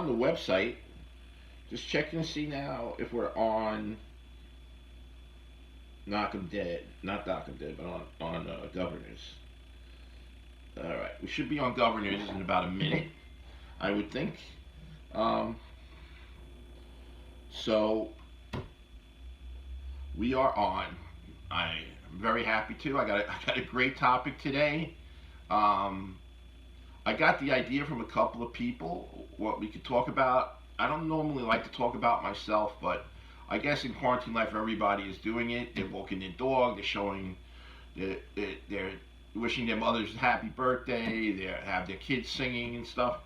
on the website. Just checking to see now if we're on Knock 'em Dead. Not Knock 'em Dead, but on Governors. Alright, we should be on Governors in about a minute, I would think. Um, so, we are on. I'm very happy to. I got a great topic today. Um, I got the idea from a couple of people what we could talk about. I don't normally like to talk about myself, but I guess in quarantine life, everybody is doing it. They're walking their dog. They're showing. They're wishing their mothers a happy birthday. They have their kids singing and stuff.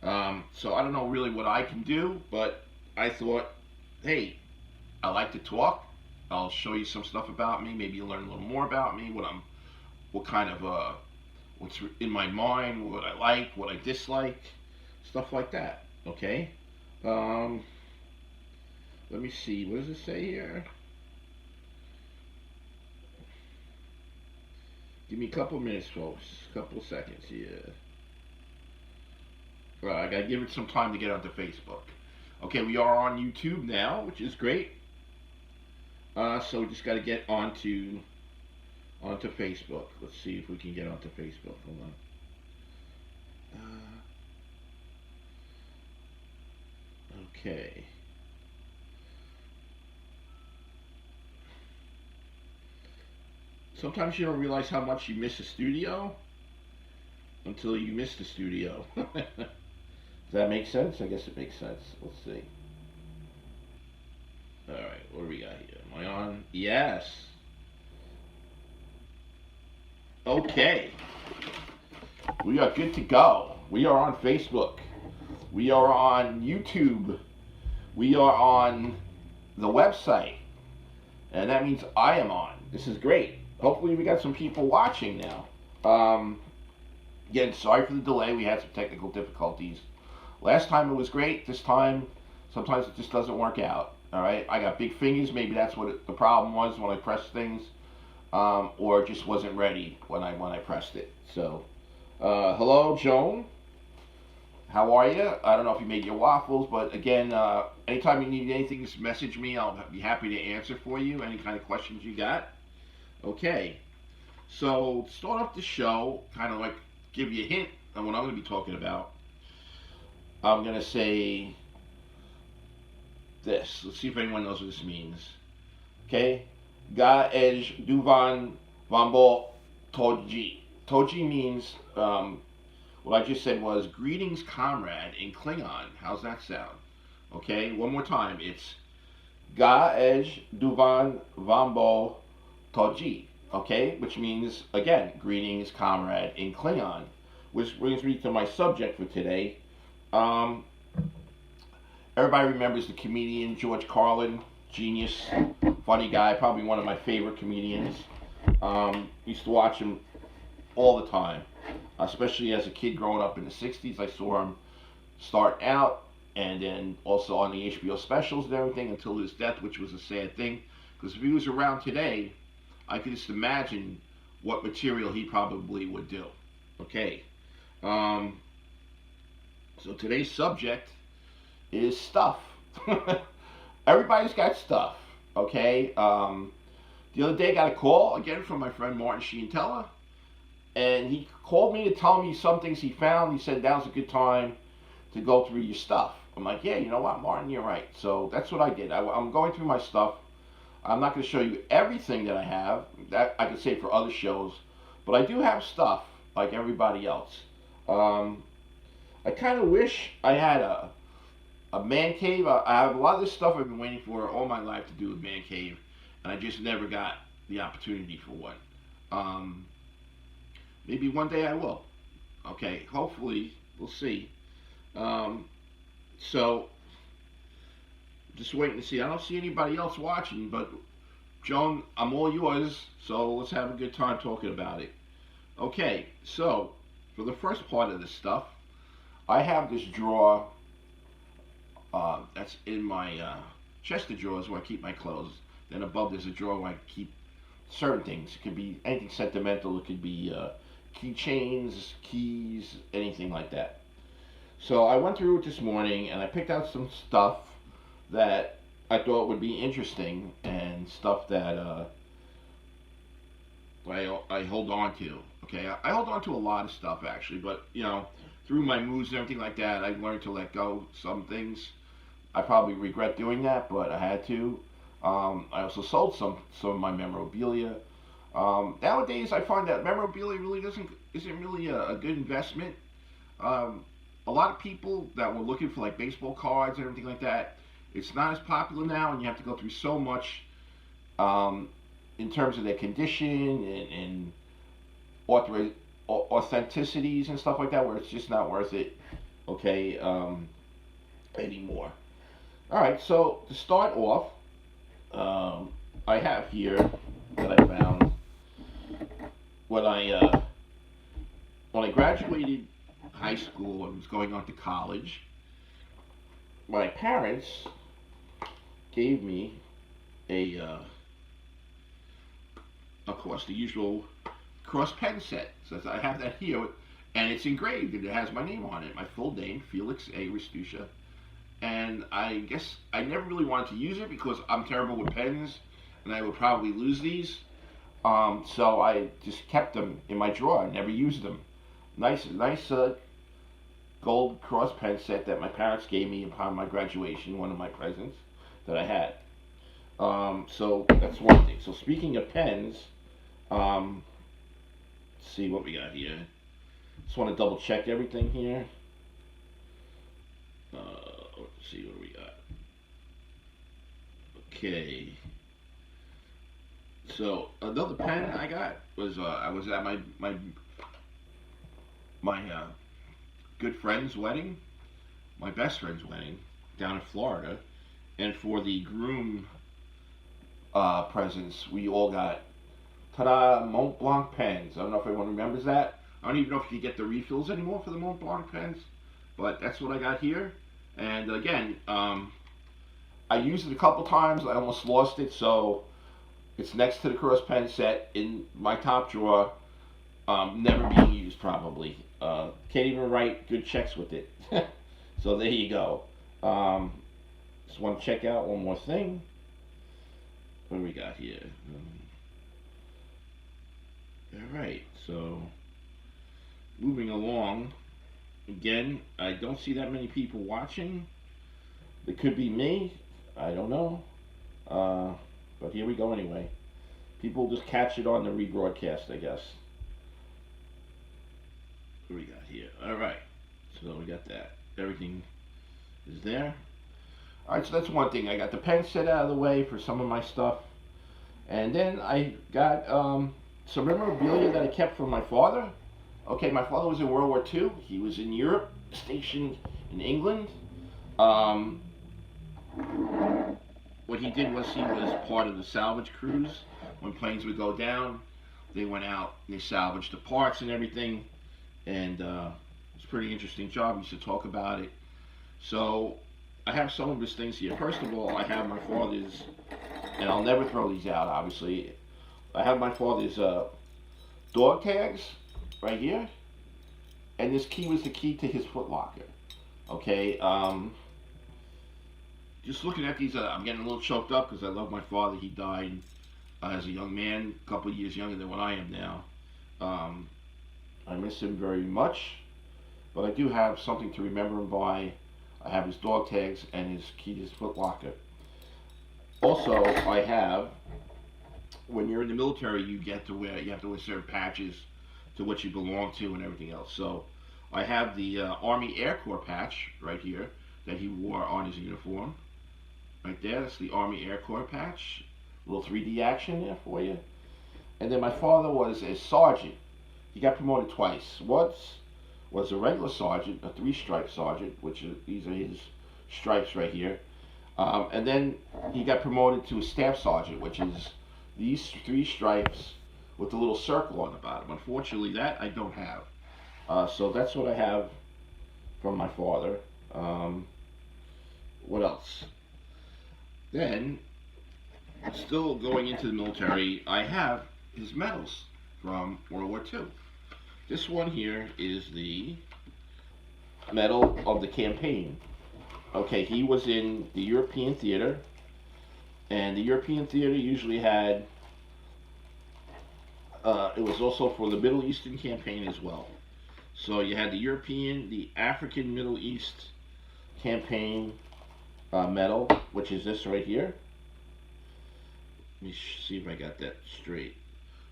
So I don't know really what I can do, but I thought, hey, I like to talk. I'll show you some stuff about me. Maybe you'll learn a little more about me. What kind of what's in my mind, what I like, what I dislike, stuff like that. Okay. Um, Let me see. What does it say here? Give me a couple minutes, folks. A couple of seconds here. Well, I gotta give it some time to get onto Facebook. Okay, we are on YouTube now, which is great. So we just gotta get onto Facebook. Let's see if we can get onto Facebook. Hold on. Okay. Sometimes you don't realize how much you miss a studio until you miss the studio. Does that make sense? I guess it makes sense. Let's see. Alright, what do we got here? Am I on? Yes. Okay. We are good to go. We are on Facebook. We are on YouTube. We are on the website. And that means I am on. This is great. Hopefully we got some people watching now. Again, sorry for the delay. We had some technical difficulties. Last time it was great. This time, sometimes it just doesn't work out. All right, I got big fingers. Maybe that's what the problem was when I pressed things, or it just wasn't ready when I pressed it. So, hello, Joan. How are you? I don't know if you made your waffles, but again, anytime you need anything, just message me. I'll be happy to answer for you. Any kind of questions you got. Okay. So, to start off the show, kind of like give you a hint on what I'm going to be talking about. I'm going to say this. Let's see if anyone knows what this means. Okay? Ga ej duvan vambo toji. Toji means, what I just said was, greetings, comrade, in Klingon. How's that sound? Okay? One more time. It's Ga ej duvan vambo toji. Okay? Which means, again, greetings, comrade, in Klingon. Which brings me to my subject for today. Everybody remembers the comedian George Carlin, genius, funny guy, probably one of my favorite comedians. Used to watch him all the time, especially as a kid growing up in the 60s. I saw him start out, and then also on the HBO specials and everything until his death, which was a sad thing. Because if he was around today, I could just imagine what material he probably would do. Okay. So today's subject is stuff. Everybody's got stuff, okay? The other day I got a call, again, from my friend Mont and he called me to tell me some things he found. He said, now's a good time to go through your stuff. I'm like, yeah, you know what, Martin, you're right. So that's what I did. I'm going through my stuff. I'm not going to show you everything that I have. That I could say for other shows. But I do have stuff, like everybody else. I kind of wish I had a man cave. I have a lot of this stuff I've been waiting for all my life to do a man cave, and I just never got the opportunity for one. Maybe one day I will. Okay, hopefully, we'll see. So, just waiting to see. I don't see anybody else watching, but Joan, I'm all yours, so let's have a good time talking about it. Okay, so, for the first part of this stuff, I have this drawer that's in my chest of drawers where I keep my clothes. Then above there's a drawer where I keep certain things. It could be anything sentimental. It could be keychains, keys, anything like that. So I went through it this morning and I picked out some stuff that I thought would be interesting and stuff that I hold on to. Okay, I hold on to a lot of stuff actually, but through my moves and everything like that, I learned to let go some things. I probably regret doing that, but I had to. I also sold some of my memorabilia. Nowadays, I find that memorabilia really isn't really a good investment. Um, a lot of people that were looking for like baseball cards and everything like that, it's not as popular now, and you have to go through so much um, in terms of their condition and authenticities and stuff like that, where it's just not worth it. Okay, anymore. All right, so to start off, I have here that I found when I graduated high school and was going on to college. My parents gave me a of course the usual cross pen set. So I have that here, and it's engraved and it has my name on it, my full name, Felix A. Restucia. And I guess I never really wanted to use it because I'm terrible with pens, and I would probably lose these. So I just kept them in my drawer. I never used them. Nice gold cross pen set that my parents gave me upon my graduation. One of my presents that I had. So that's one thing. So speaking of pens, let's see what we got here. Just want to double check everything here. Let's see what do we got. Okay. So another pen I got was I was at my good friend's wedding, my best friend's wedding down in Florida, and for the groom presents we all got ta-da Mont Blanc pens. I don't know if everyone remembers that. I don't even know if you get the refills anymore for the Mont Blanc pens, but that's what I got here. And again, I used it a couple times. I almost lost it, so it's next to the cross pen set in my top drawer. Never being used probably. Can't even write good checks with it. So there you go. Just want to check out one more thing. What do we got here? Alright, so moving along. Again, I don't see that many people watching. It could be me. I don't know. But here we go anyway. People just catch it on the rebroadcast, I guess. What do we got here? Alright. So we got that. Everything is there. Alright, so that's one thing. I got the pen set out of the way for some of my stuff. And then I got some memorabilia that I kept from my father. Okay, my father was in World War II. He was in Europe, stationed in England. What he did was he was part of the salvage crews. When planes would go down, they went out and they salvaged the parts and everything. And it's a pretty interesting job. He used to talk about it. So I have some of his things here. First of all, I have my father's, and I'll never throw these out, obviously. I have my father's dog tags right here, and this key was the key to his foot locker. Okay, just looking at these, I'm getting a little choked up because I love my father. He died as a young man, a couple of years younger than what I am now. I miss him very much, but I do have something to remember him by. I have his dog tags and his key to his foot locker. Also, I have, when you're in the military, you have to wear certain patches to what you belong to and everything else. So I have the Army Air Corps patch right here that he wore on his uniform. Right there, that's the Army Air Corps patch. A little 3D action there for you. And then my father was a sergeant. He got promoted twice. Once was a regular sergeant, a 3-stripe sergeant, which these are his stripes right here. And then he got promoted to a staff sergeant, which is these 3 stripes with a little circle on the bottom. Unfortunately, that I don't have. So that's what I have from my father. What else? Then, still going into the military, I have his medals from World War II. This one here is the medal of the campaign. Okay, he was in the European theater, and the European theater usually had. It was also for the Middle Eastern campaign as well. So you had the European, the African Middle East campaign medal, which is this right here. Let me see if I got that straight.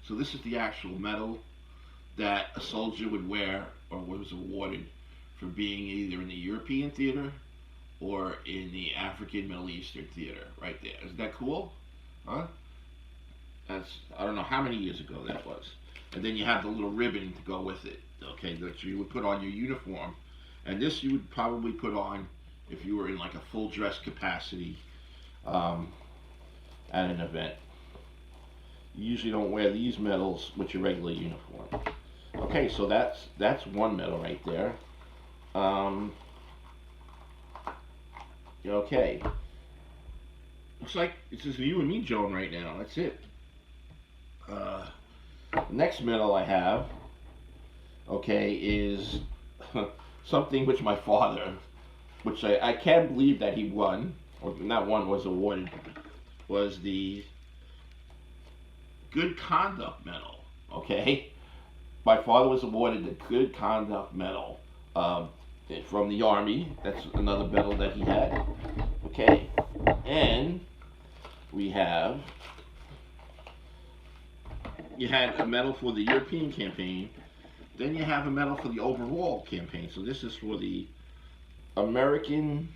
So this is the actual medal that a soldier would wear or was awarded for being either in the European theater or in the African Middle Eastern theater, right there. Isn't that cool? Huh? That's, I don't know how many years ago that was. And then you have the little ribbon to go with it, okay, that you would put on your uniform. And this you would probably put on if you were in like a full dress capacity at an event. You usually don't wear these medals with your regular uniform. Okay, so that's one medal right there. Okay. Looks like it's just you and me, Joan, right now. That's it. The next medal I have, okay, is something which my father, which I can't believe that he won, or not won, was awarded, was the Good Conduct Medal. Okay, my father was awarded the Good Conduct Medal from the Army. That's another medal that he had. Okay, and we have. You had a medal for the European campaign. Then you have a medal for the overall campaign. So this is for the American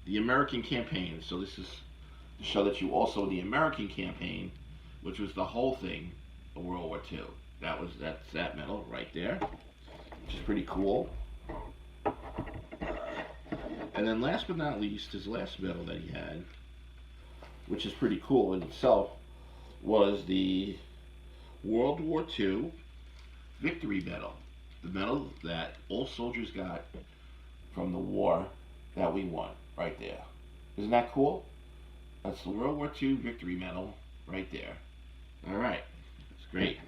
campaign. So this is to show that you also the American campaign, which was the whole thing of World War II. That's that medal right there, which is pretty cool. And then last but not least, his last medal that he had, which is pretty cool in itself, was the World War II Victory Medal. The medal that all soldiers got from the war that we won, right there. Isn't that cool? That's the World War II Victory Medal right there. Alright, that's great.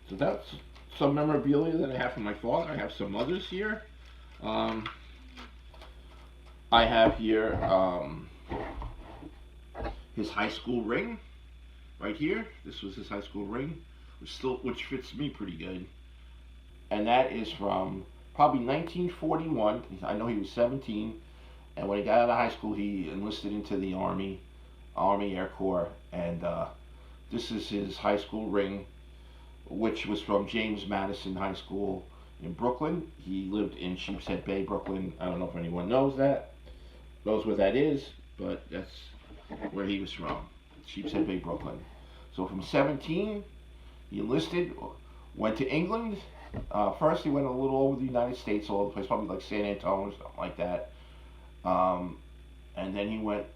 So that's some memorabilia that I have from my father. I have some others here. I have here his high school ring. Right here, this was his high school ring, which fits me pretty good. And that is from probably 1941. I know he was 17, and when he got out of high school, he enlisted into the Army Air Corps. And this is his high school ring, which was from James Madison High School in Brooklyn. He lived in Sheepshead Bay, Brooklyn. I don't know if anyone knows where that is, but that's where he was from. Sheepshead Bay, Brooklyn. So from 17, he enlisted, went to England. First, he went a little over the United States, all over the place, probably like San Antonio or something like that. And then he went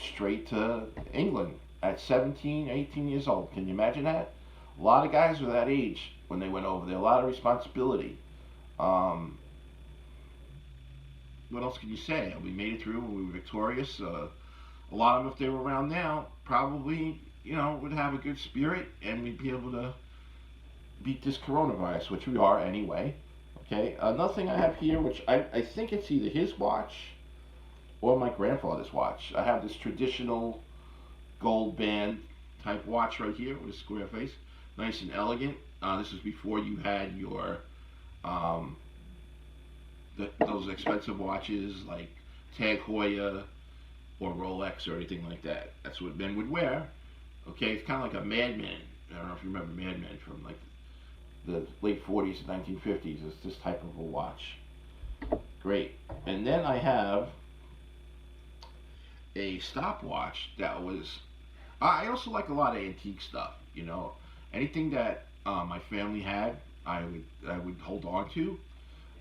straight to England at 17, 18 years old. Can you imagine that? A lot of guys were that age when they went over there. A lot of responsibility. What else can you say? We made it through. We were victorious. A lot of them, if they were around now, probably, would have a good spirit, and we'd be able to beat this coronavirus, which we are anyway. Okay, another thing I have here, which I think it's either his watch or my grandfather's watch. I have this traditional gold band type watch right here with a square face. Nice and elegant. This is before you had your, those expensive watches like Tag Heuer or Rolex or anything like that. That's what men would wear. Okay, it's kind of like a Mad Men. I don't know if you remember Mad Men from like the late 40s and 1950s. It's this type of a watch. Great. And then I have a stopwatch that was. I also like a lot of antique stuff. Anything that my family had, I would hold on to.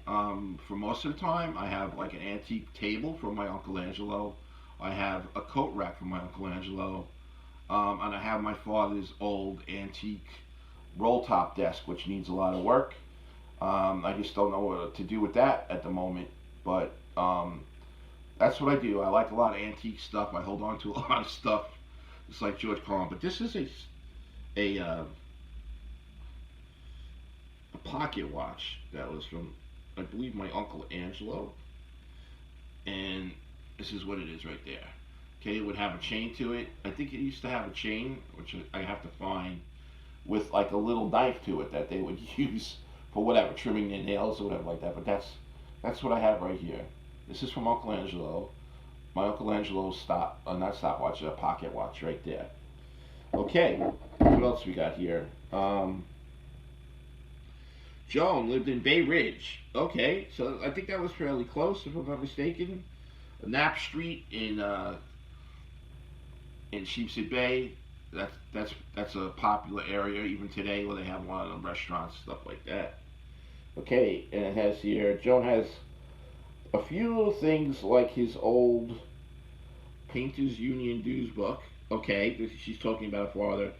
For most of the time, I have like an antique table from my Uncle Angelo. I have a coat rack from my Uncle Angelo, and I have my father's old antique roll top desk, which needs a lot of work. I just don't know what to do with that at the moment, but that's what I do. I like a lot of antique stuff. I hold on to a lot of stuff, just like George Carlin. But this is a pocket watch that was from I believe, my Uncle Angelo. And this is what it is right there. Okay, it would have a chain to it. I think it used to have a chain, which I have to find, with like a little knife to it that they would use for whatever, trimming their nails or whatever like that. But that's what I have right here. This is from Uncle Angelo. My Uncle Angelo's not stopwatch, a pocket watch right there. Okay, what else we got here? Joan lived in Bay Ridge. Okay, so I think that was fairly close, if I'm not mistaken. Knapp Street in Sheepshead Bay. That's a popular area even today, where they have a lot of restaurants, stuff like that. Okay, and it has here. Joan has a few things like his old Painters Union dues book. Okay, she's talking about her father.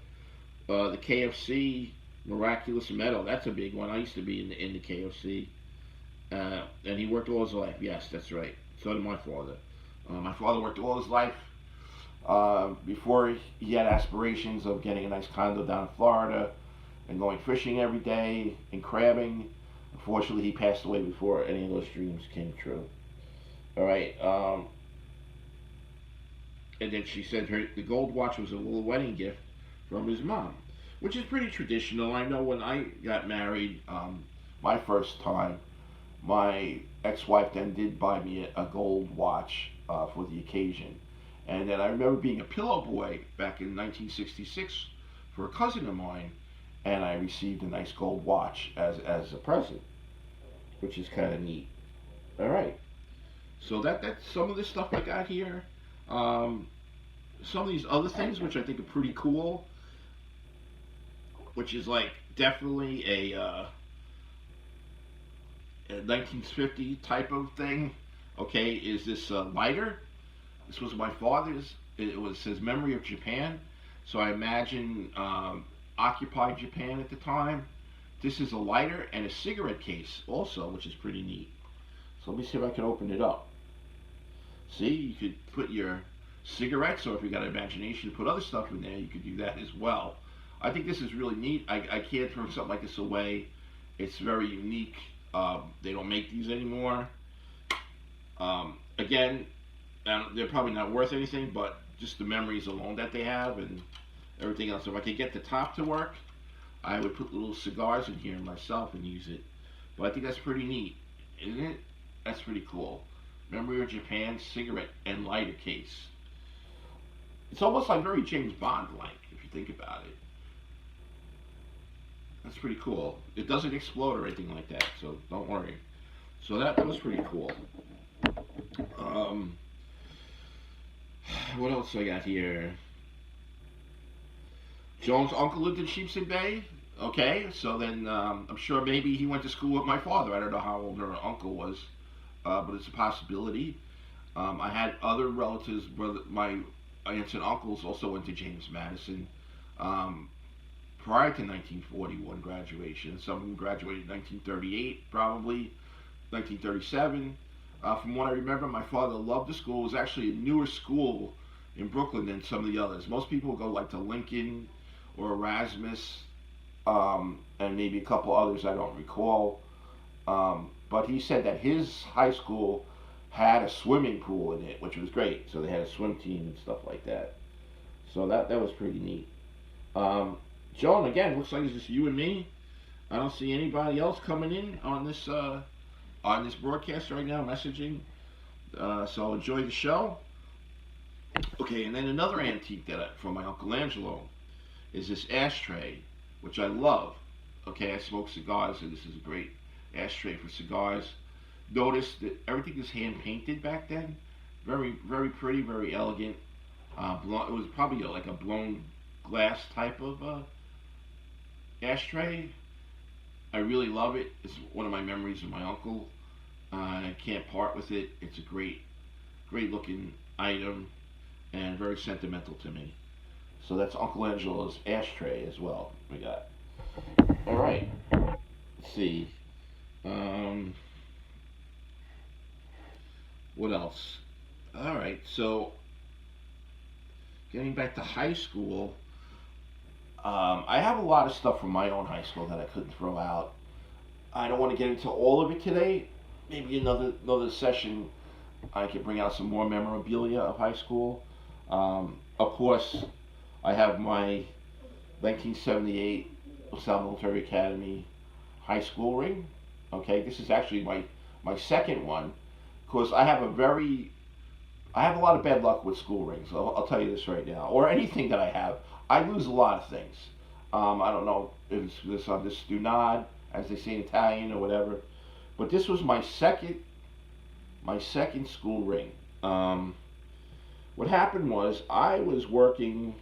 The KFC Miraculous Medal. That's a big one. I used to be in the KFC. And he worked all his life. Yes, that's right. So did my father. My father worked all his life. Before he had aspirations of getting a nice condo down in Florida and going fishing every day and crabbing. Unfortunately, he passed away before any of those dreams came true. All right. And then she said the gold watch was a little wedding gift from his mom, which is pretty traditional. I know when I got married, my first time, my ex-wife then did buy me a gold watch for the occasion. And then I remember being a pillow boy back in 1966 for a cousin of mine, and I received a nice gold watch as a present, which is kind of neat. All right. So that's some of the stuff I got here. Some of these other things, which I think are pretty cool, which is like definitely a 1950 type of thing. Okay, is this lighter? This was my father's. It was his memory of Japan. So I imagine occupied Japan at the time. This is a lighter and a cigarette case also, which is pretty neat. So let me see if I can open it up. See, you could put your cigarettes, or if you got an imagination to put other stuff in there, you could do that as well. I think this is really neat. I can't throw something like this away. It's very unique. They don't make these anymore. Again, they're probably not worth anything, but just the memories alone that they have and everything else. If I could get the top to work, I would put little cigars in here myself and use it. But I think that's pretty neat, isn't it? That's pretty cool. Memory of Japan cigarette and lighter case. It's almost like very James Bond-like, if you think about it. That's pretty cool. It doesn't explode or anything like that, so don't worry. So that was pretty cool. What else I got here? Joan's uncle lived in Sheepshead Bay. Okay, so then I'm sure maybe he went to school with my father. I don't know how old her uncle was, but it's a possibility. I had other relatives, my aunts and uncles also went to James Madison prior to 1941 graduation. Some of them graduated in 1938, probably 1937. From what I remember, my father loved the school. It was actually a newer school in Brooklyn than some of the others. Most people go like to Lincoln or Erasmus, and maybe a couple others I don't recall. But he said that his high school had a swimming pool in it, which was great. So they had a swim team and stuff like that. So that was pretty neat. Joan, again, looks like it's just you and me. I don't see anybody else coming in on this broadcast right now, messaging. So enjoy the show. Okay, and then another antique from my Uncle Angelo is this ashtray, which I love. Okay, I smoke cigars, and this is a great ashtray for cigars. Notice that everything is hand painted back then. Very, very pretty, very elegant. It was probably like a blown glass type of ashtray. I really love it. It's one of my memories of my uncle. I can't part with it. It's a great looking item and very sentimental to me. So that's Uncle Angelo's ashtray as well. We got. All right. Let's see. What else? All right. So getting back to high school, I have a lot of stuff from my own high school that I couldn't throw out. I don't want to get into all of it today. Maybe another session I could bring out some more memorabilia of high school. Of course, I have my 1978 LaSalle Military Academy high school ring. Okay, this is actually my second one because I have a lot of bad luck with school rings. I'll tell you this right now, or anything that I have. I lose a lot of things. I don't know if it's this do not, as they say in Italian or whatever, but this was my second school ring. What happened was I was working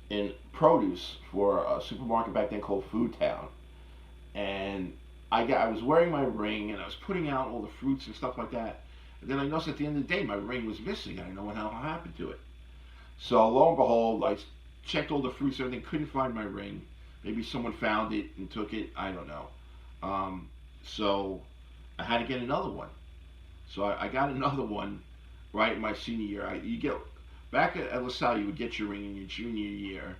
in produce for a supermarket back then called Food Town, and I was wearing my ring and I was putting out all the fruits and stuff like that. And then I noticed at the end of the day my ring was missing. I didn't know what the hell happened to it. So lo and behold, I checked all the fruits and everything, couldn't find my ring. Maybe someone found it and took it. I don't know. So I had to get another one. So I got another one right in my senior year. You get back at LaSalle, you would get your ring in your junior year.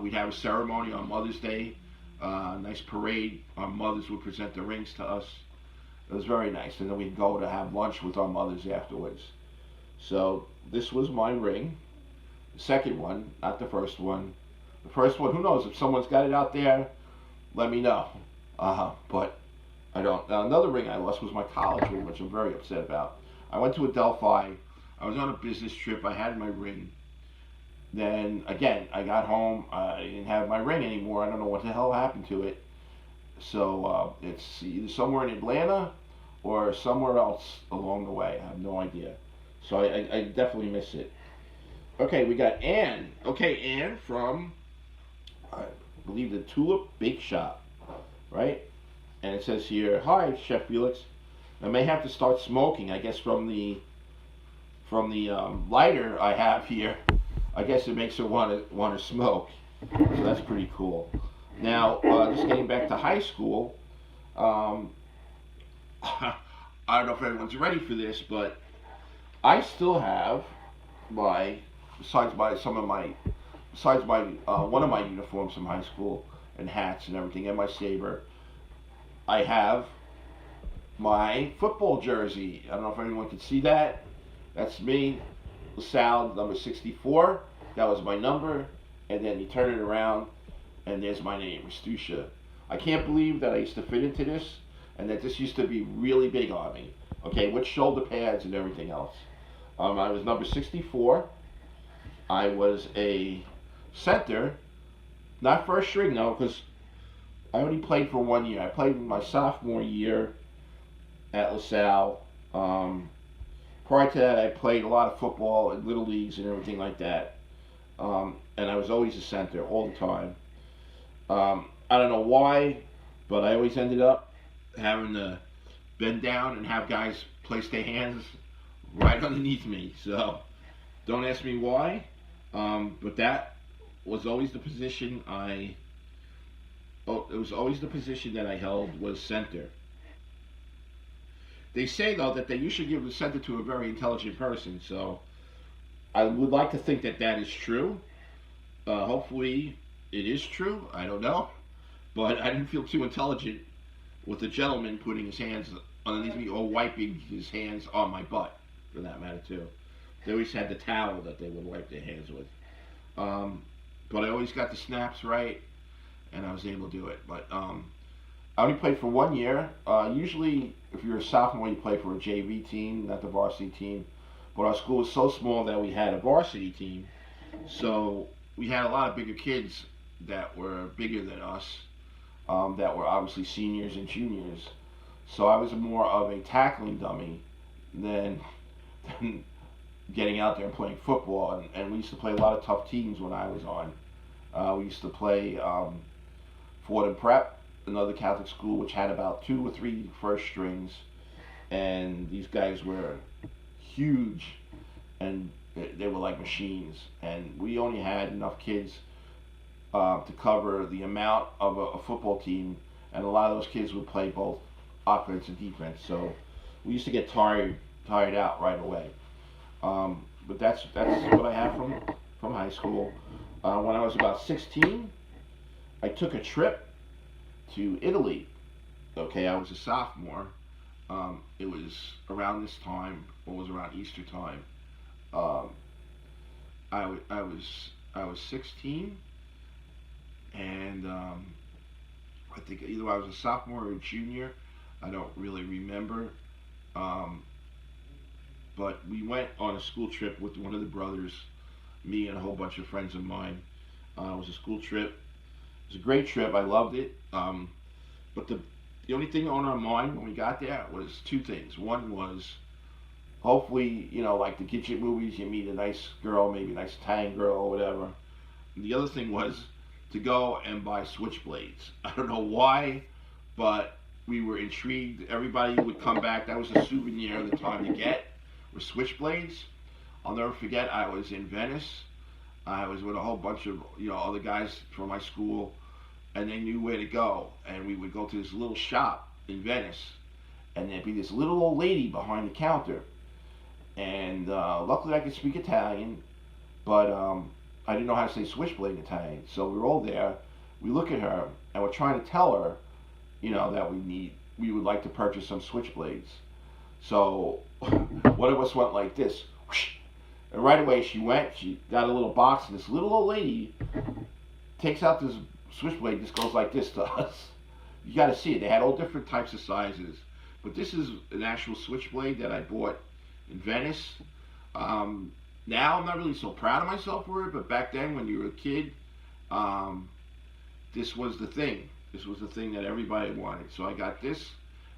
We'd have a ceremony on Mother's Day, nice parade. Our mothers would present the rings to us. It was very nice, and then we'd go to have lunch with our mothers afterwards. So this was my ring, the second one, not the first one. The first one, who knows, if someone's got it out there, let me know. But I don't. Now, another ring I lost was my college ring, which I'm very upset about. I went to Adelphi. I was on a business trip. I had my ring. Then, again, I got home. I didn't have my ring anymore. I don't know what the hell happened to it. So it's either somewhere in Atlanta or somewhere else along the way. I have no idea. So I definitely miss it. Okay, we got Ann. Okay, Ann from, I believe, the Tulip Bake Shop, right? And it says here, "Hi, Chef Felix. I may have to start smoking. I guess from the lighter I have here, I guess it makes her want to smoke. So that's pretty cool." Now, just getting back to high school, I don't know if everyone's ready for this, but I still have besides one of my uniforms from high school and hats and everything, and my saber, I have my football jersey. I don't know if anyone can see that. That's me, LaSalle, number 64. That was my number, and then you turn it around, and there's my name, Rastusha. I can't believe that I used to fit into this, and that this used to be really big on me. Okay, with shoulder pads and everything else. I was number 64. I was a center, not first string though, because I only played for 1 year. I played my sophomore year at LaSalle. Prior to that, I played a lot of football in little leagues and everything like that. And I was always a center all the time. I don't know why, but I always ended up having to bend down and have guys place their hands right underneath me. So don't ask me why, but that was always the position it was always the position that I held, was center. They say though that you should give the center to a very intelligent person, so I would like to think that that is true. Hopefully it is true. I don't know, but I didn't feel too intelligent with the gentleman putting his hands underneath me or wiping his hands on my butt, for that matter too. They always had the towel that they would wipe their hands with. But I always got the snaps right, and I was able to do it. But I only played for 1 year. Usually, if you're a sophomore, you play for a JV team, not the varsity team. But our school was so small that we had a varsity team. So we had a lot of bigger kids that were bigger than us, that were obviously seniors and juniors. So I was more of a tackling dummy than getting out there and playing football. And we used to play a lot of tough teams when I was on. We used to play Fordham Prep, another Catholic school, which had about 2 or 3 first strings. And these guys were huge, and they were like machines. And we only had enough kids to cover the amount of a football team, and a lot of those kids would play both offense and defense. So we used to get tired out right away. But that's what I have from high school. When I was about 16, I took a trip to Italy, Okay, I was a sophomore. It was around this time, or was around Easter time. Um, I was 16, and I think either I was a sophomore or a junior. I don't really remember. Um, but we went on a school trip with one of the brothers, me and a whole bunch of friends of mine. It was a school trip. It was a great trip. I loved it. But the only thing on our mind when we got there was two things. One was hopefully, like the Gidget movies, you meet a nice girl, maybe a nice Italian girl or whatever. And the other thing was to go and buy switchblades. I don't know why, but we were intrigued. Everybody would come back. That was a souvenir at the time to get were switchblades. I'll never forget. I was in Venice. I was with a whole bunch of other guys from my school, and they knew where to go. And we would go to this little shop in Venice, and there'd be this little old lady behind the counter. And luckily, I could speak Italian, but I didn't know how to say switchblade in Italian. So we were all there. We look at her, and we're trying to tell her, that we would like to purchase some switchblades. So one of us went like this, whoosh, and right away she got a little box, and this little old lady takes out this switchblade, just goes like this to us. You got to see it. They had all different types of sizes, but this is an actual switchblade that I bought in Venice. Now I'm not really so proud of myself for it, but back then when you were a kid, this was the thing. This was the thing that everybody wanted. So I got this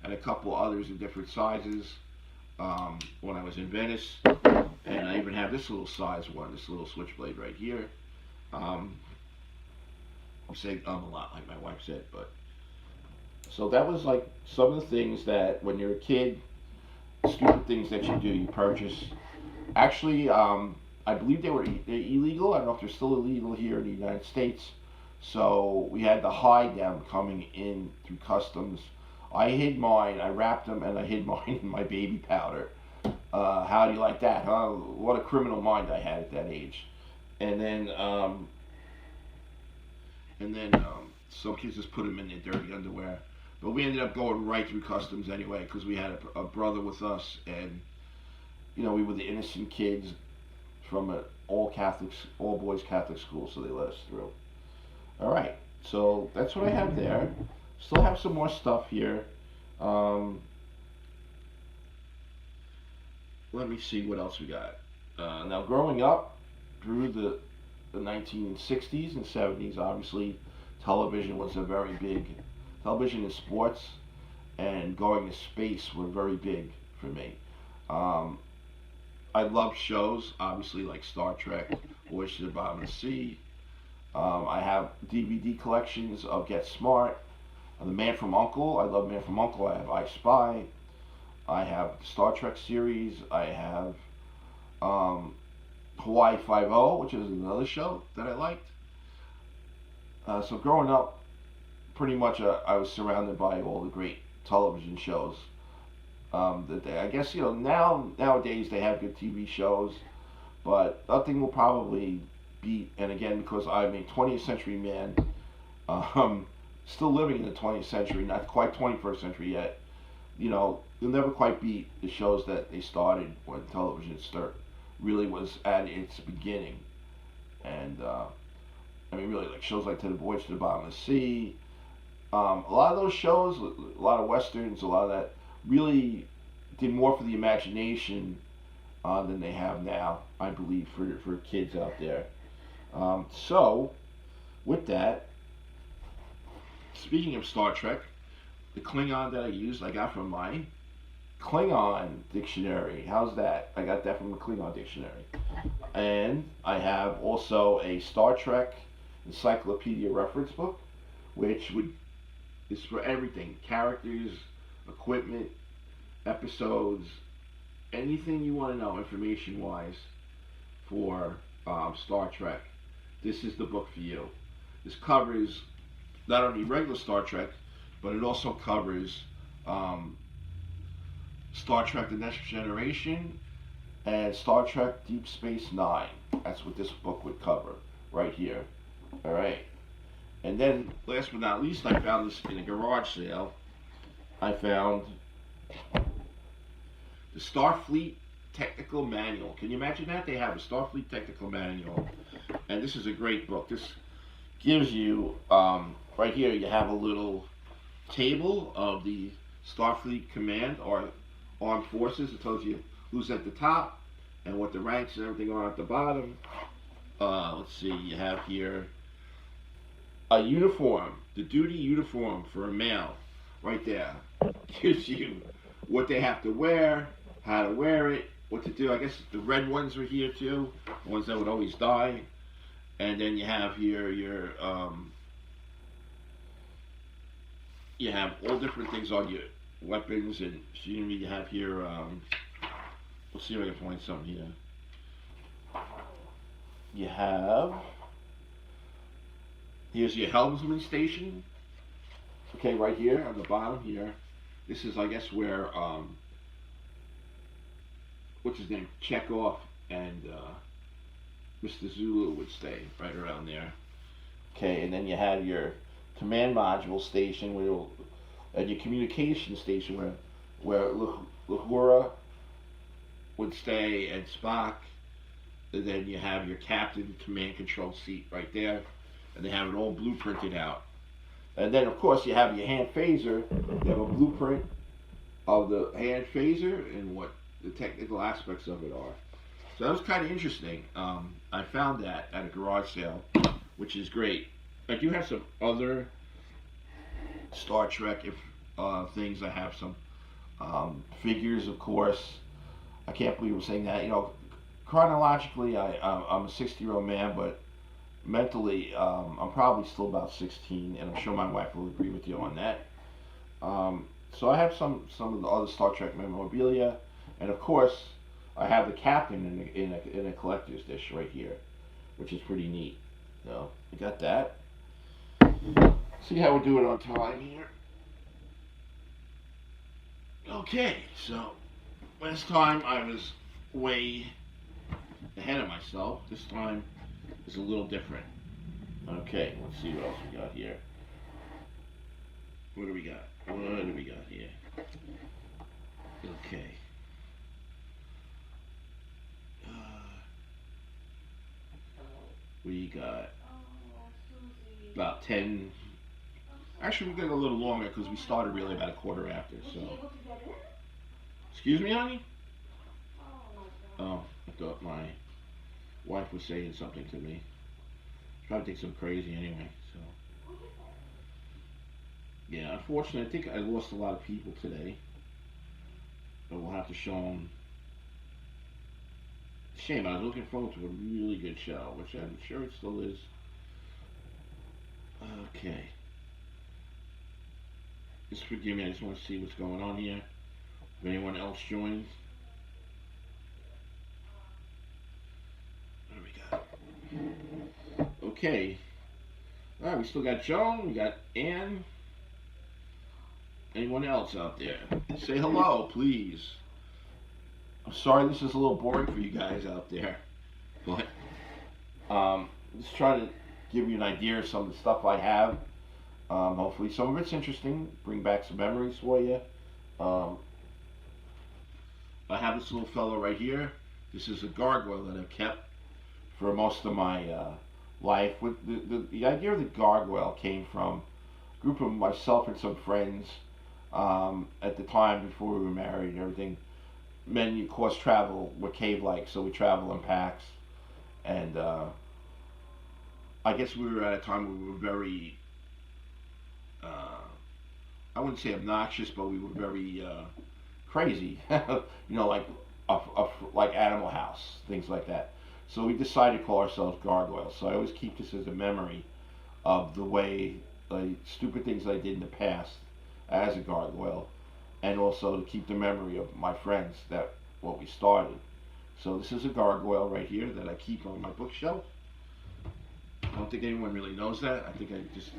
and a couple others in different sizes when I was in Venice. And I even have this little size one, this little switchblade right here. I'm saying a lot, like my wife said, but so that was like some of the things that when you're a kid, stupid things that you do, you purchase. Actually, I believe they're illegal. I don't know if they're still illegal here in the United States. So we had to hide them coming in through customs. I hid mine. I wrapped them and I hid mine in my baby powder. How do you like that? Huh? What a criminal mind I had at that age. And then some kids just put them in their dirty underwear. But we ended up going right through customs anyway because we had a brother with us, and we were the innocent kids from an all boys Catholic school, so they let us through. All right, so that's what I have there. Still have some more stuff here. Let me see what else we got. Now, growing up through the 1960s and 70s, obviously, television was a very big. Television and sports and going to space were very big for me. I love shows, obviously, like Star Trek, Voyage to the Bottom of the Sea. I have DVD collections of Get Smart, The Man from U.N.C.L.E. I love Man from U.N.C.L.E. I have I Spy. I have the Star Trek series. I have Hawaii Five-0, which is another show that I liked. So growing up, pretty much I was surrounded by all the great television shows. I guess nowadays they have good TV shows, but nothing will probably beat. And again, because I'm a 20th century man, still living in the 20th century, not quite 21st century yet. You'll never quite beat the shows that they started when television really was at its beginning. And really, like shows like To the Voyage to the Bottom of the Sea. A lot of those shows, a lot of westerns, a lot of that really did more for the imagination than they have now, I believe, for kids out there. So, with that, speaking of Star Trek, the Klingon that I got from my Klingon dictionary. How's that? I got that from the Klingon dictionary. And I have also a Star Trek Encyclopedia reference book, which is for everything: characters, equipment, episodes, anything you want to know information-wise for Star Trek. This is the book for you. This covers not only regular Star Trek, but it also covers Star Trek The Next Generation and Star Trek Deep Space Nine. That's what this book would cover right here. All right. And then, last but not least, I found this in a garage sale. I found the Starfleet Technical Manual. Can you imagine that? They have a Starfleet Technical Manual. And this is a great book. This gives you, right here, you have a little table of the Starfleet Command or Armed Forces. It tells you who's at the top and what the ranks and everything are at the bottom. Let's see, you have here a uniform, the duty uniform for a male, right there. Gives you what they have to wear, how to wear it, what to do. I guess the red ones are here too, the ones that would always die. And then you have here your, you have all different things on your weapons and machinery. You have here, let's see if I can find something here. You have, here's your Helmsman Station. Okay, right here on the bottom here. This is, I guess, where, what's his name, Chekhov and Mr. Zulu would stay, right around there. Okay, and then you have your command module station, and your communication station where Uhura would stay and Spock. And then you have your captain command control seat right there, and they have it all blueprinted out. And then, of course, you have your hand phaser. You have a blueprint of the hand phaser and what the technical aspects of it are. So that was kind of interesting. I found that at a garage sale, which is great. I do have some other Star Trek things. I have some figures, of course. I can't believe I'm saying that. You know, chronologically, I'm a 60-year-old man, but mentally, I'm probably still about 16, and I'm sure my wife will agree with you on that. So I have some of the other Star Trek memorabilia, and of course, I have the captain in a collector's dish right here, which is pretty neat. So I got that. See how we're doing on time here. Okay, so last time I was way ahead of myself. This time is a little different. Okay, let's see what else we got here. What do we got? What do we got here? Okay. We got about 10. Actually, we got a little longer because we started really about a quarter after. So, excuse me, honey. Oh, I thought my wife was saying something to me. Trying to think some crazy anyway. So, yeah, unfortunately, I think I lost a lot of people today. But we'll have to show them. Shame, I was looking forward to a really good show, which I'm sure it still is. Okay. Just forgive me, I just want to see what's going on here. If anyone else joins. What do we got? Okay. Alright, we still got Joan, we got Ann. Anyone else out there? Say hello, please. I'm sorry this is a little boring for you guys out there, but just trying to give you an idea of some of the stuff I have. Hopefully some of it's interesting, bring back some memories for you. I have this little fellow right here. This is a gargoyle that I've kept for most of my life. The idea of the gargoyle came from a group of myself and some friends at the time before we were married and everything. Men, of course, travel, we're cave-like, so we travel in packs. And I guess we were at a time where we were very, I wouldn't say obnoxious, but we were very crazy. You know, like Animal House, things like that. So we decided to call ourselves gargoyles. So I always keep this as a memory of the way, stupid things I did in the past as a gargoyle. And also to keep the memory of my friends that what we started. So this is a gargoyle right here that I keep on my bookshelf. I don't think anyone really knows that. I think I just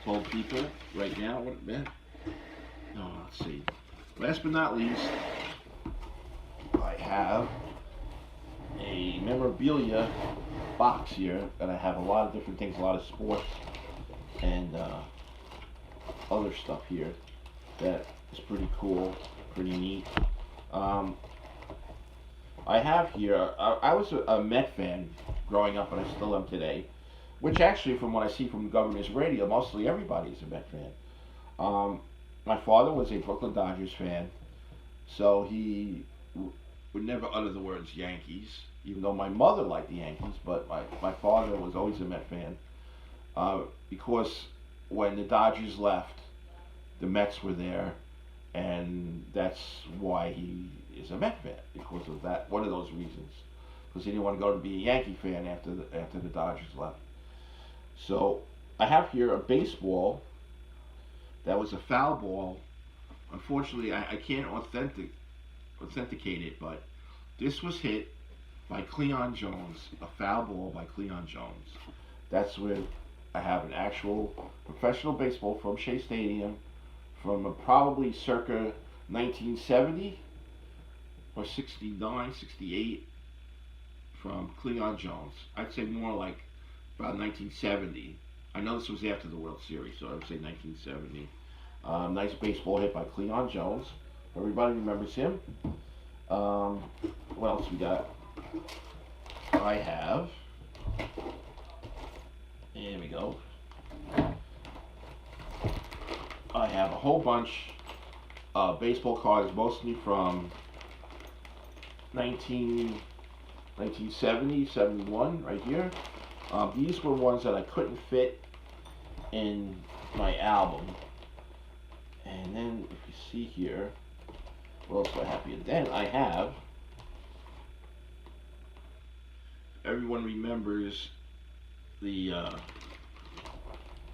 told people right now what it meant. No, let's see. Last but not least, I have a memorabilia box here, and I have a lot of different things, a lot of sports and other stuff here that It's pretty cool, pretty neat. Um, I have here, I was a Met fan growing up, and I still am today, which actually, from what I see from GovsRadio, mostly everybody's a Met fan. Um, my father was a Brooklyn Dodgers fan, so he would never utter the words Yankees, even though my mother liked the Yankees, but my father was always a Met fan. Because when the Dodgers left, the Mets were there, and that's why he is a Met fan, because of that, one of those reasons. Because he didn't want to go to be a Yankee fan after the Dodgers left. So I have here a baseball that was a foul ball. Unfortunately, I can't authenticate it, but this was hit by Cleon Jones, a foul ball by Cleon Jones. That's where I have an actual professional baseball from Shea Stadium from probably circa 1970 or 69, 68 from Cleon Jones. I'd say more like about 1970. I know this was after the World Series, so I would say 1970. Nice baseball hit by Cleon Jones. Everybody remembers him. What else we got? I have. Here we go. I have a whole bunch of baseball cards, mostly from 1970, 71, right here. These were ones that I couldn't fit in my album. And then, if you see here, what else do I have here? Then I have, everyone remembers the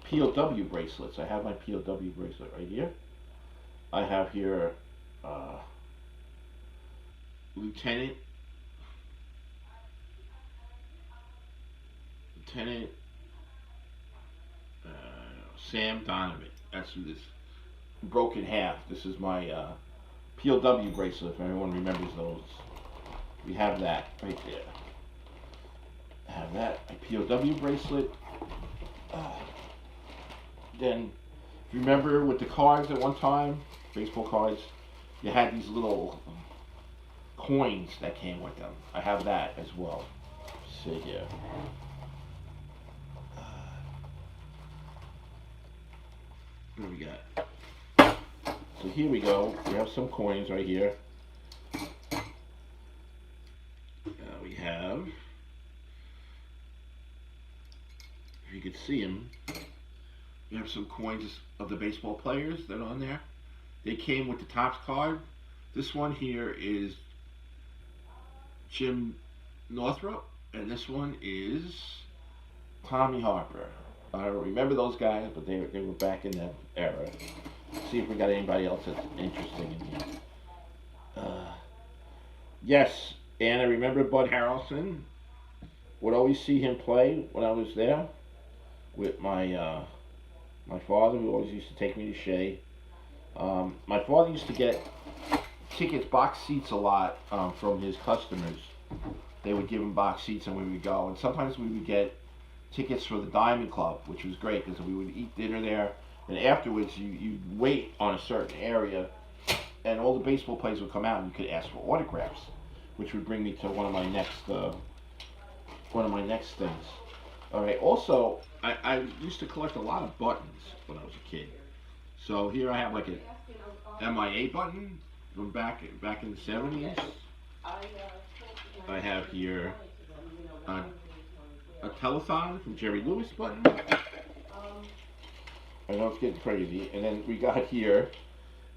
POW bracelets. I have my POW bracelet right here. I have here Lieutenant Sam Donovan. That's who this broke in half. This is my POW bracelet, if everyone remembers those. We have that right there. I have that, my POW bracelet. Then, remember with the cards at one time, baseball cards, you had these little coins that came with them. I have that as well. See here. What do we got? So here we go. We have some coins right here. We have, if you could see them, we have some coins of the baseball players that are on there. They came with the Topps card. This one here is Jim Northrup, and this one is Tommy Harper. I don't remember those guys, but they were back in that era. Let's see if we got anybody else that's interesting in here. Yes, and I remember Bud Harrelson. Would always see him play when I was there with my my father, who always used to take me to Shea. My father used to get tickets, box seats a lot from his customers. They would give him box seats and we would go. And sometimes we would get tickets for the Diamond Club, which was great because we would eat dinner there. And afterwards, you'd wait on a certain area, and all the baseball players would come out, and you could ask for autographs, which would bring me to one of my next things. All right. Also, I used to collect a lot of buttons when I was a kid. So here I have like a MIA button from back in the 70s. I have here a telethon from Jerry Lewis button. I know it's getting crazy. And then we got here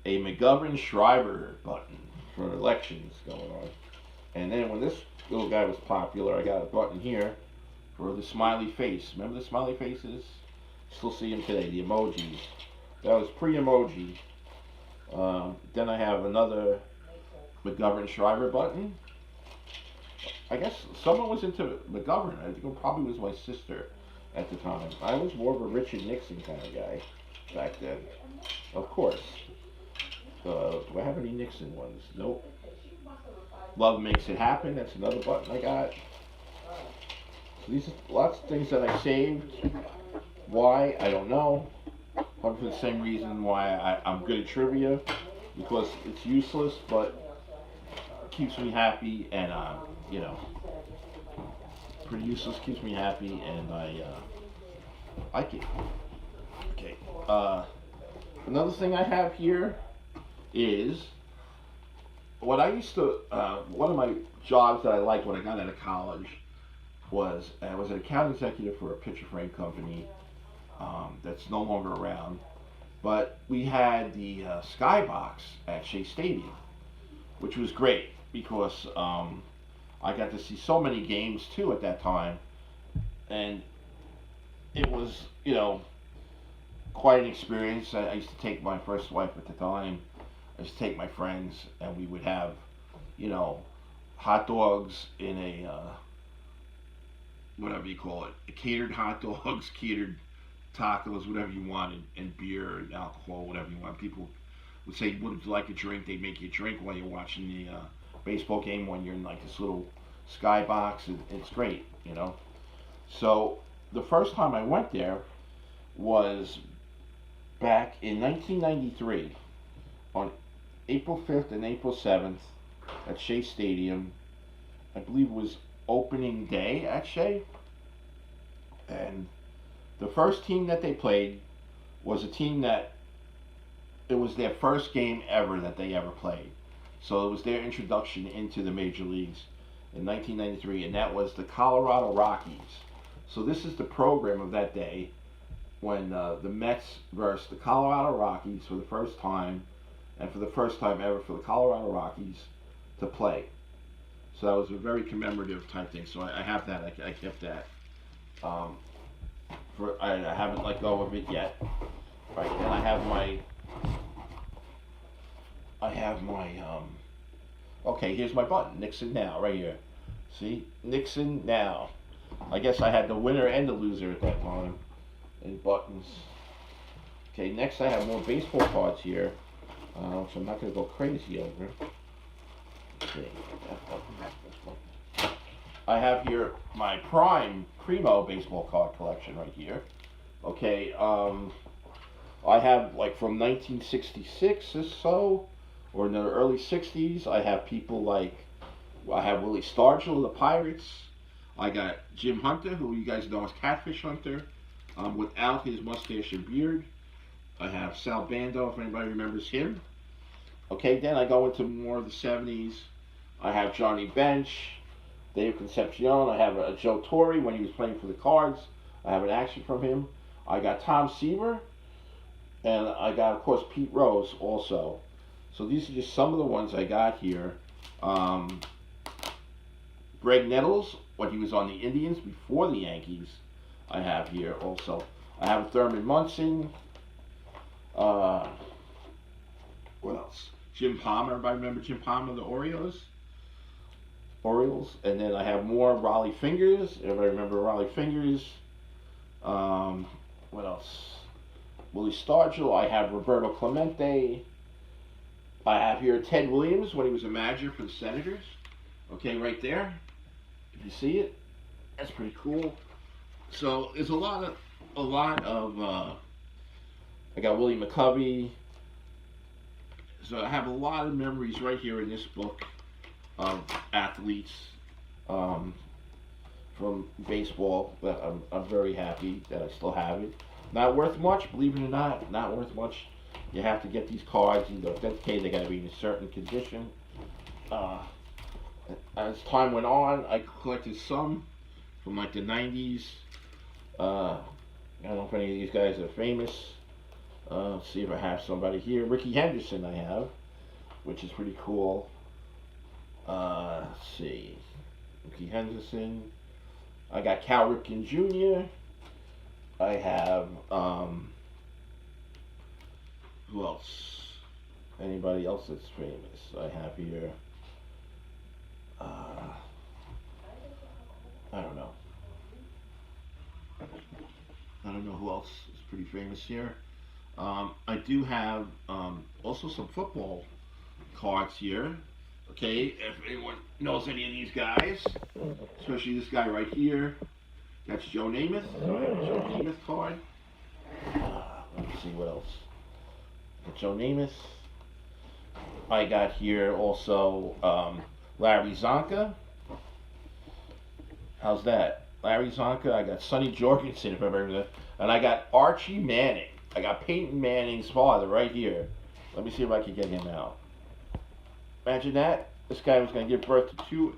a McGovern Schreiber button for elections going on. And then when this little guy was popular, I got a button here for the smiley face. Remember the smiley faces? Still see them today, the emojis. That was pre-emoji. Then I have another McGovern Schreiber button. I guess someone was into McGovern. I think it probably was my sister at the time. I was more of a Richard Nixon kind of guy back then. Of course. Do I have any Nixon ones? Nope. Love Makes It Happen. That's another button I got. So these are lots of things that I saved. Why? I don't know. Probably for the same reason why I'm good at trivia. because it's useless, but keeps me happy, and pretty useless, keeps me happy, and I like it. Okay. Another thing I have here is what I used to. One of my jobs that I liked when I got out of college was I was an account executive for a picture frame company that's no longer around. But we had the skybox at Shea Stadium, which was great because I got to see so many games too at that time, and it was quite an experience. I used to take my first wife at the time. I used to take my friends, and we would have hot dogs in a whatever you call it, catered hot dogs, catered tacos, whatever you wanted, and beer and alcohol, whatever you want. People would say, "Would you like a drink?" They'd make you a drink while you're watching the baseball game when you're in like this little skybox, and it's great. So the first time I went there was back in 1993 on April 5th and April 7th at Shea Stadium. I believe it was opening day at Shea, and the first team that they played was a team that it was their first game ever that they ever played. So it was their introduction into the major leagues in 1993, and that was the Colorado Rockies. So this is the program of that day when the Mets versus the Colorado Rockies for the first time, and for the first time ever for the Colorado Rockies to play. So that was a very commemorative type thing. So I have that. I kept that. I haven't let go of it yet. Right, and I have my okay, here's my button, Nixon Now, right here. See, Nixon Now. I guess I had the winner and the loser at that time. And buttons. Okay, next I have more baseball cards here, which I'm not going to go crazy over. Okay, I have here my Primo baseball card collection right here. Okay, I have like from 1966 or so, or in the early 60s. I have people like, I have Willie Stargell of the Pirates. I got Jim Hunter, who you guys know as Catfish Hunter, without his mustache and beard. I have Sal Bando, if anybody remembers him. Okay, then I go into more of the 70s. I have Johnny Bench, Dave Concepcion. I have a Joe Torre when he was playing for the Cards. I have an action from him. I got Tom Seaver, and I got, of course, Pete Rose also. So these are just some of the ones I got here. Greg Nettles, when he was on the Indians before the Yankees, I have here also. I have Thurman Munson. What else? Jim Palmer. Everybody remember Jim Palmer, the Orioles? And then I have more Raleigh Fingers. Everybody remember Raleigh Fingers? What else? Willie Stargell. I have Roberto Clemente. I have here Ted Williams when he was a manager for the Senators. Okay, right there. If you see it, that's pretty cool. So there's a lot of. I got Willie McCovey. So I have a lot of memories right here in this book of athletes from baseball that I'm very happy that I still have it. Not worth much, believe it or not, not worth much. You have to get these cards either authenticated, they got to be in a certain condition. As time went on, I collected some from like the 90s. I don't know if any of these guys are famous. Let's see if I have somebody here. Ricky Henderson I have, which is pretty cool. Let's see. Ricky Henderson. I got Cal Ripken Jr. I have, who else? Anybody else that's famous? I have here, I don't know. I don't know who else is pretty famous here. I do have also some football cards here. Okay, if anyone knows any of these guys, especially this guy right here, that's Joe Namath. So I have a Joe Namath card. Let me see what else. Joe Namath. I got here also Larry Zonka. How's that? Larry Zonka. I got Sonny Jorgensen, if I remember that. And I got Archie Manning. I got Peyton Manning's father right here. Let me see if I can get him out. Imagine that. This guy was going to give birth to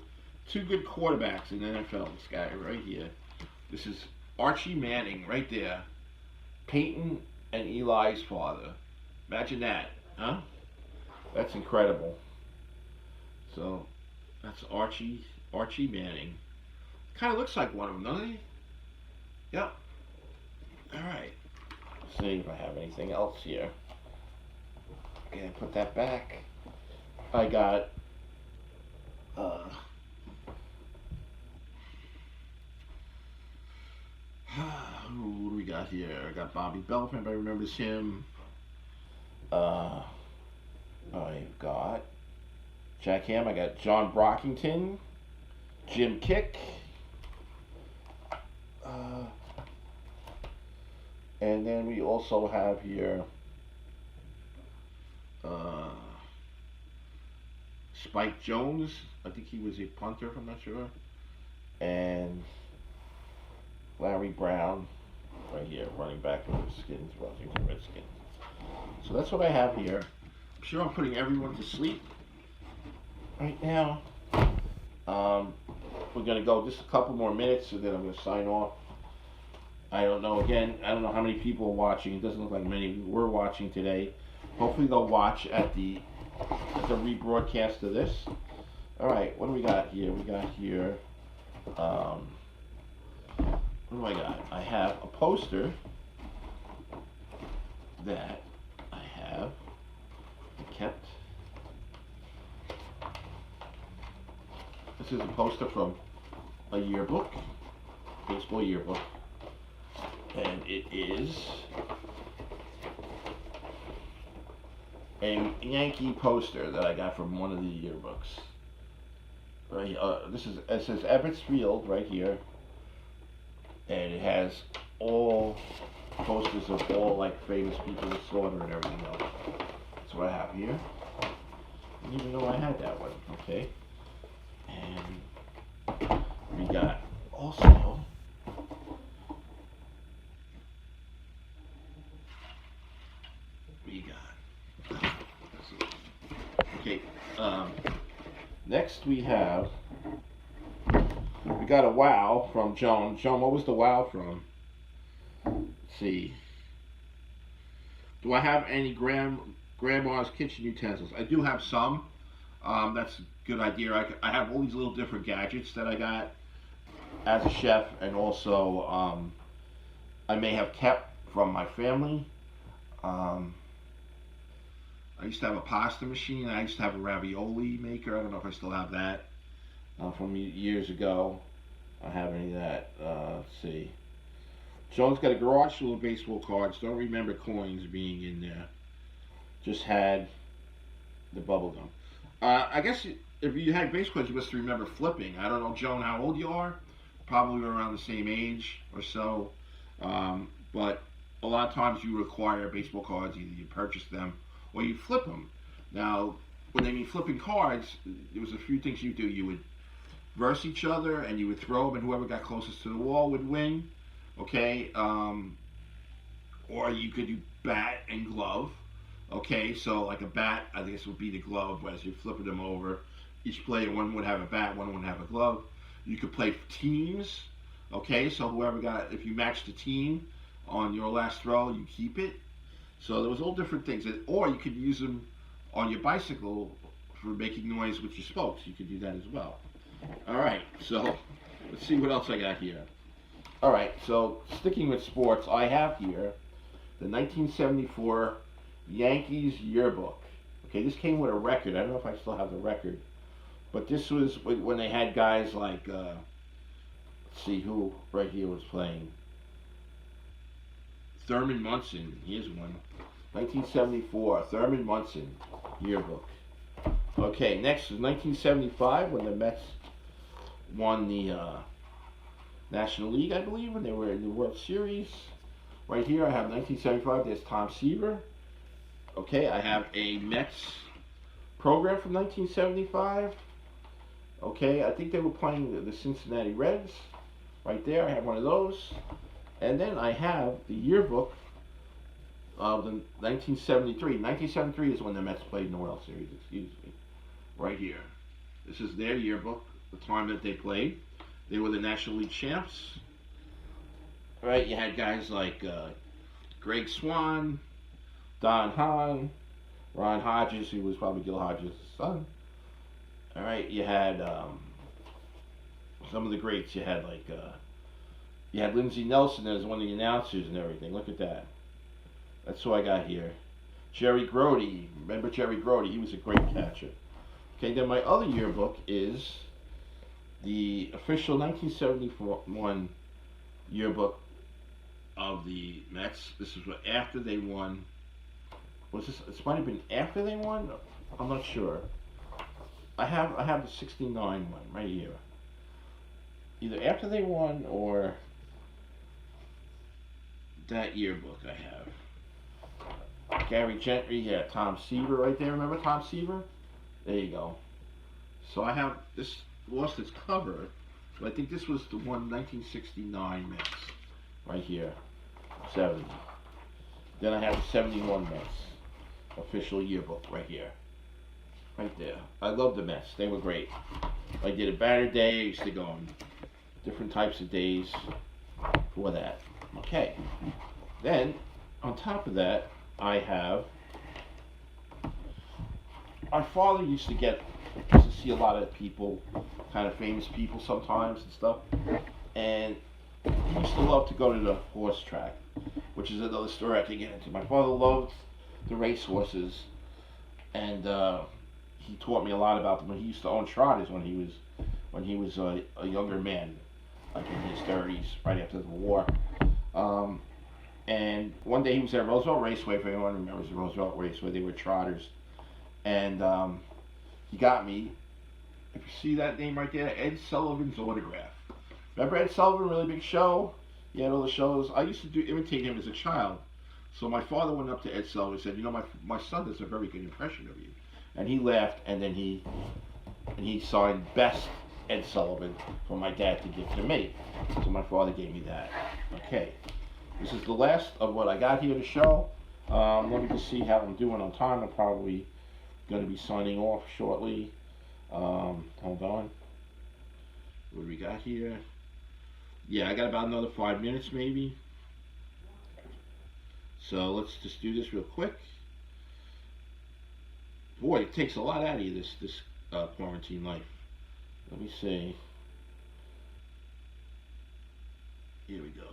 two good quarterbacks in the NFL. This guy right here. This is Archie Manning right there. Peyton and Eli's father. Imagine that, huh? That's incredible. So that's Archie Manning. Kind of looks like one of them, doesn't he? Yep. All right. Let's see if I have anything else here. Okay, put that back. I got who do we got here? I got Bobby Bell, if anybody remembers him. I've got Jack Ham. I got John Brockington, Jim Kick, and then we also have here Spike Jones. I think he was a punter, if I'm not sure. And Larry Brown, right here, running back for the Skins, Washington Redskins. So that's what I have here. I'm sure I'm putting everyone to sleep right now. We're going to go just a couple more minutes, and then I'm going to sign off. I don't know, again, I don't know how many people are watching. It doesn't look like many were watching today. Hopefully they'll watch at the rebroadcast of this. All right, what do we got here? We got here, what do I got? I have a poster that I have kept. This is a poster from a yearbook, baseball yearbook, and it is a Yankee poster that I got from one of the yearbooks. Right, it says Ebbets Field right here, and it has all posters of all like famous people with slaughter and everything else. That's what I have here. I didn't even know I had that one. Okay, and we got also okay. Next we got a wow from Joan. Joan, what was the wow from? Let's see. Do I have any grandma's kitchen utensils? I do have some. That's a good idea. I have all these little different gadgets that I got as a chef, and also I may have kept from my family. I used to have a pasta machine. I used to have a ravioli maker. I don't know if I still have that from years ago. I don't have any of that. Let's see. Joan's got a garage full of baseball cards. Don't remember coins being in there. Just had the bubble gum. I guess if you had baseball cards, you must remember flipping. I don't know, Joan, how old you are. Probably around the same age or so. But a lot of times you require baseball cards. Either you purchase them or you flip them. Now, when they mean flipping cards, there was a few things you do. You would verse each other, and you would throw them, and whoever got closest to the wall would win. Okay, or you could do bat and glove. Okay, so like a bat, I guess would be the glove, as you're flipping them over. Each player, one would have a bat, one would have a glove. You could play teams. Okay, so whoever got, if you matched the team on your last throw, you keep it. So there was all different things, or you could use them on your bicycle for making noise with your spokes. You could do that as well. All right, so let's see what else I got here. All right, so sticking with sports, I have here the 1974 Yankees Yearbook. Okay, this came with a record. I don't know if I still have the record, but this was when they had guys like, let's see who right here was playing. Thurman Munson, here's one. 1974, Thurman Munson Yearbook. Okay, next is 1975 when the Mets won the National League, I believe, when they were in the World Series. Right here I have 1975, there's Tom Seaver. Okay, I have a Mets program from 1975. Okay, I think they were playing the Cincinnati Reds. Right there, I have one of those. And then I have the yearbook of the 1973. 1973 is when the Mets played in the World Series, excuse me. Right here. This is their yearbook, the time that they played. They were the National League champs. Right, you had guys like Greg Swan, Don Hahn, Ron Hodges, who was probably Gil Hodges' son. All right, you had some of the greats. You had you had Lindsey Nelson as one of the announcers and everything. Look at that. That's who I got here. Jerry Grody. Remember Jerry Grody? He was a great catcher. Okay, then my other yearbook is the official 1971 yearbook of the Mets. This is what after they won. Was this? This might have been after they won. I'm not sure. I have the '69 one right here. Either after they won or that yearbook I have. Gary Gentry, yeah, Tom Seaver right there. Remember Tom Seaver? There you go. So I have this lost its cover, but I think this was the one 1969 Mets right here. 70. Then I have the 71 Mets official yearbook right here. Right there. I love the Mets. They were great. I did a banner day. I used to go on different types of days for that. Okay. Then, on top of that, I have... My father used to see a lot of people, kind of famous people sometimes and stuff. And he used to love to go to the horse track, which is another story I can get into. My father loved the race horses, and he taught me a lot about them. He used to own trotters when he was a younger man, like in his 30s, right after the war. And one day he was at Roosevelt Raceway. If anyone remembers the Roosevelt Raceway, they were trotters, and he got me. If you see that name right there, Ed Sullivan's autograph. Remember Ed Sullivan, really big show? He had all the shows. I used to imitate him as a child. So my father went up to Ed Sullivan and said, you know, my son does a very good impression of you. And he laughed, and then he signed Best Ed Sullivan for my dad to give to me. So my father gave me that. Okay. This is the last of what I got here to show. Let me just see how I'm doing on time. I'm probably going to be signing off shortly. Hold on. What do we got here? Yeah, I got about another 5 minutes maybe. So let's just do this real quick. Boy, it takes a lot out of you, this quarantine life. Let me see. Here we go.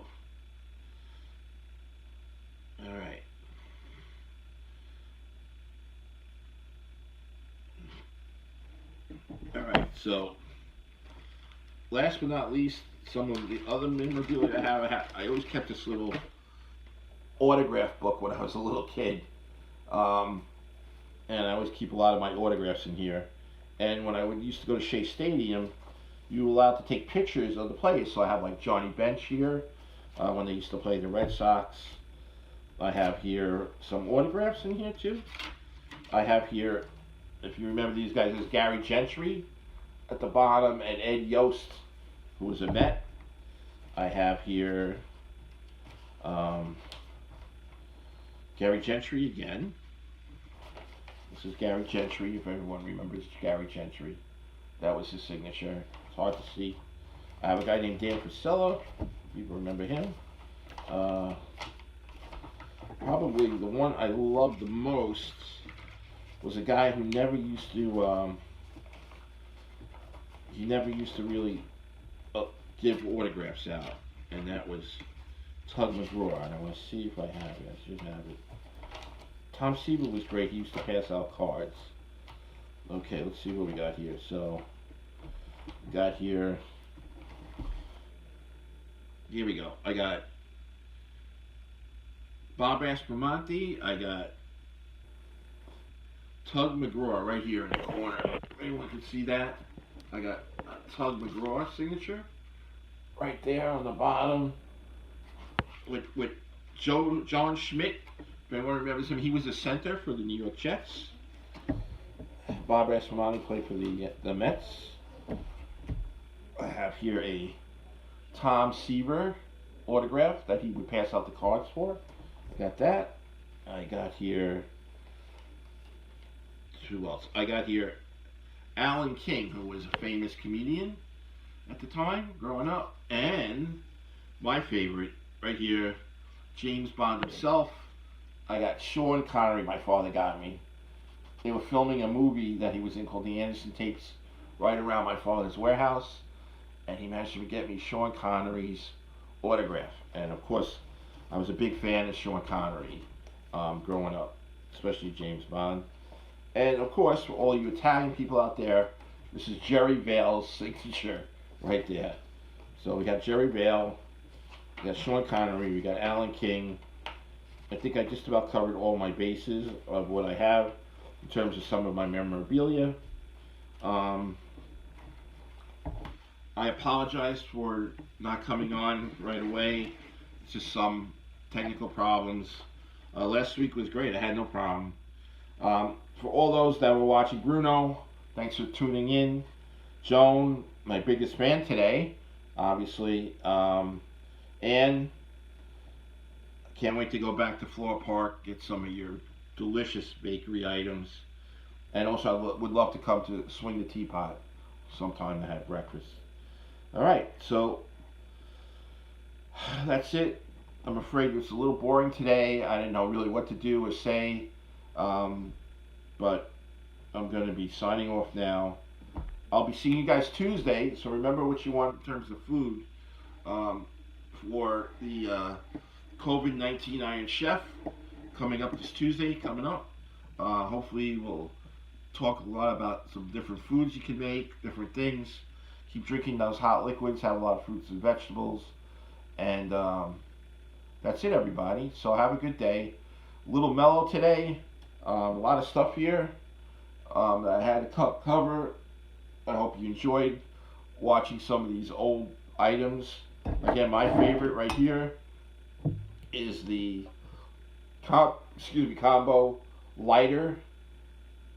All right. All right. So, last but not least, some of the other memorabilia I have. I always kept this little autograph book when I was a little kid. And I always keep a lot of my autographs in here. And when I used to go to Shea Stadium, you were allowed to take pictures of the players. So I have like Johnny Bench here, when they used to play the Red Sox. I have here some autographs in here too. I have here, if you remember these guys, there's Gary Gentry at the bottom and Ed Yost, who was a Met. I have here Gary Gentry again. This is Gary Gentry, if everyone remembers Gary Gentry. That was his signature. It's hard to see. I have a guy named Dan Priscilla. People remember him. Probably the one I loved the most was a guy who never used to really give autographs out, and that was Tug McGraw. And I want to see if I have it. I should have it. Tom Seaver was great. He used to pass out cards. Okay, let's see what we got here. So, we got here. Here we go. I got Bob Aspromonte. I got Tug McGraw right here in the corner. Anyone can see that? I got Tug McGraw signature right there on the bottom with John Schmidt. If anyone remembers him, he was a center for the New York Jets. Bob Asmani played for the Mets. I have here a Tom Seaver autograph that he would pass out the cards for. Got that. I got here, who else? I got here Alan King, who was a famous comedian at the time, growing up. And my favorite, right here, James Bond himself. I got Sean Connery, my father got me. They were filming a movie that he was in called The Anderson Tapes right around my father's warehouse. And he managed to get me Sean Connery's autograph. And of course, I was a big fan of Sean Connery growing up, especially James Bond. And of course, for all you Italian people out there, this is Jerry Vale's signature right there. So we got Jerry Vale, we got Sean Connery, we got Alan King. I think I just about covered all my bases of what I have in terms of some of my memorabilia. I apologize for not coming on right away. It's just some technical problems. Last week was great. I had no problem. For all those that were watching, Bruno, thanks for tuning in. Joan, my biggest fan today, obviously. And can't wait to go back to Floor Park, get some of your delicious bakery items. And also, I would love to come to Swing the Teapot sometime to have breakfast. All right, so that's it. I'm afraid it was a little boring today. I didn't know really what to do or say, but I'm going to be signing off now. I'll be seeing you guys Tuesday, so remember what you want in terms of food for the COVID-19 Iron Chef coming up this Tuesday, coming up. Hopefully we'll talk a lot about some different foods you can make, different things. Keep drinking those hot liquids, have a lot of fruits and vegetables, and that's it, everybody. So have a good day. A little mellow today. A lot of stuff here that I had to cover. I hope you enjoyed watching some of these old items. Again, my favorite right here is the combo lighter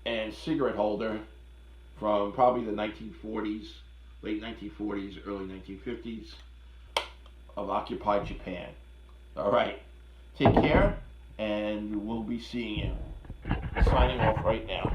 and cigarette holder from probably the 1940s, late 1940s, early 1950s of occupied Japan. All right, take care, and we'll be seeing you. Signing off right now.